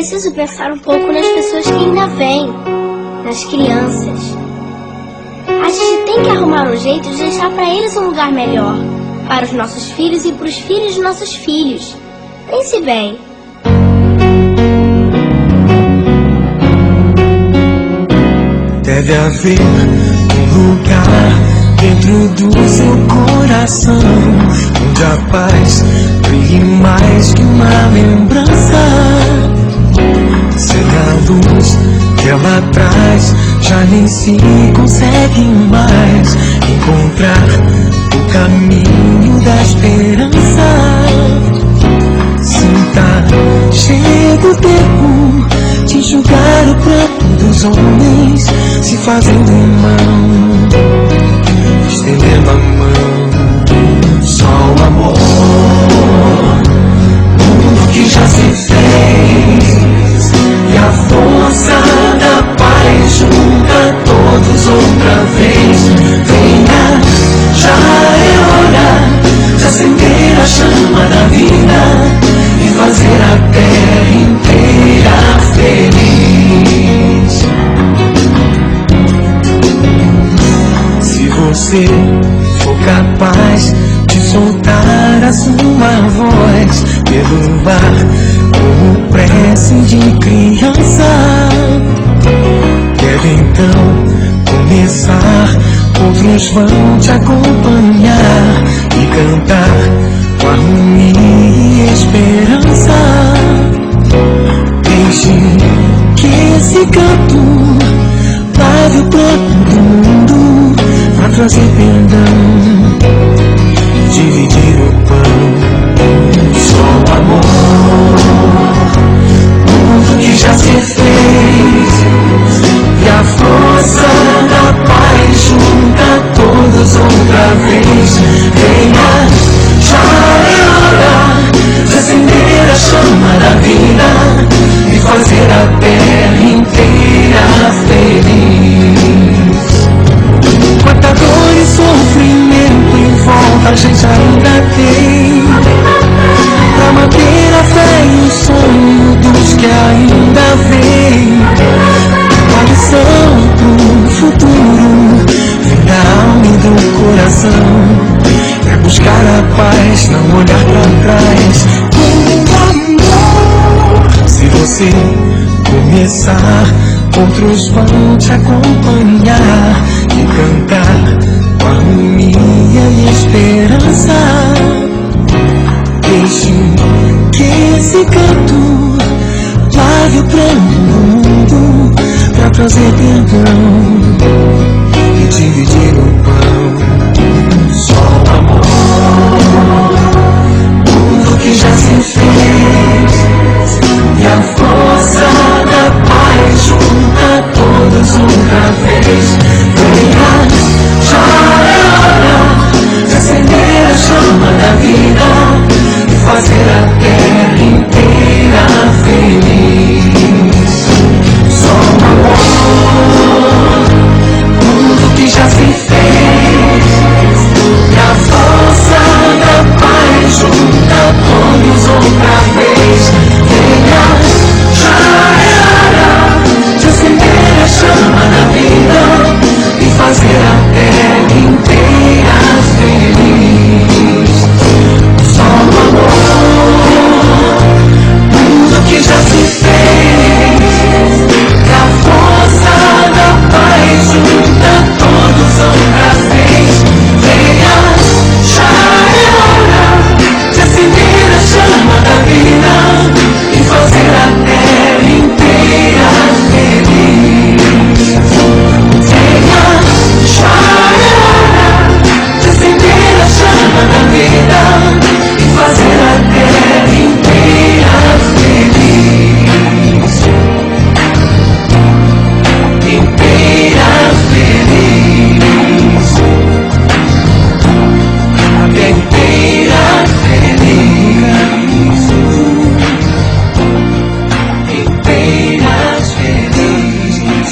preciso pensar um pouco nas pessoas que ainda vêm, nas crianças. A gente tem que arrumar um jeito de deixar para eles um lugar melhor, para os nossos filhos e para os filhos dos nossos filhos. Pense bem. Deve haver um lugar dentro do seu coração, onde a paz brilhe mais que uma lembrança. Sem a luz que ela traz, já nem se consegue mais encontrar o caminho da esperança. Sinta, chega o tempo de enxugar o pranto dos homens, se fazendo irmão, estendendo a mão. Só o amor, mundo que já se fez, e a força da paz junta todos outra vez. Venha, já é hora de acender a chama da vida e fazer a terra inteira feliz. Se você for capaz de soltar a sua voz pelo ar como prece de criança, deve então começar. Outros vão te acompanhar e cantar com harmonia e esperança. Deixe que esse canto lave o pranto do mundo, pra trazer perdão e dividir o pão. Só o amor, mundo que já se fez, e a força da paz junta todos outra vez. Venha, já é hora de acender a chama da vida e fazer a terra inteira feliz. Quanta dor e sofrimento em volta a gente ainda tem, pra manter a fé e o sonho dos que ainda vêm. Uma lição pro futuro, vem da alma e do coração, é buscar a paz, não olhar pra trás. Se você começar, outros vão te acompanhar e cantar com harmonia e esperança. Deixe que esse canto lave o pranto do mundo, pra trazer perdão e dividir o pão. Só o amor, mundo que já se fez, e a força da paz junta todos outra vez. Venha, já é hora de acender a chama da vida e fazer a terra inteira feliz. Só o amor, mundo que já se fez, e a força da paz junta todos outra vez. Venha, já é hora de acender a chama da vida e fazer a terra inteira feliz. Só o amor, mundo que já se fez, e a força da paz junta todos outra vez. Venha, já é hora de acender a chama da vida e fazer a terra inteira feliz. Venha, já é hora de acender a chama da vida e fazer a terra inteira feliz. Inteira feliz. A terra inteira feliz. Inteiras felizes.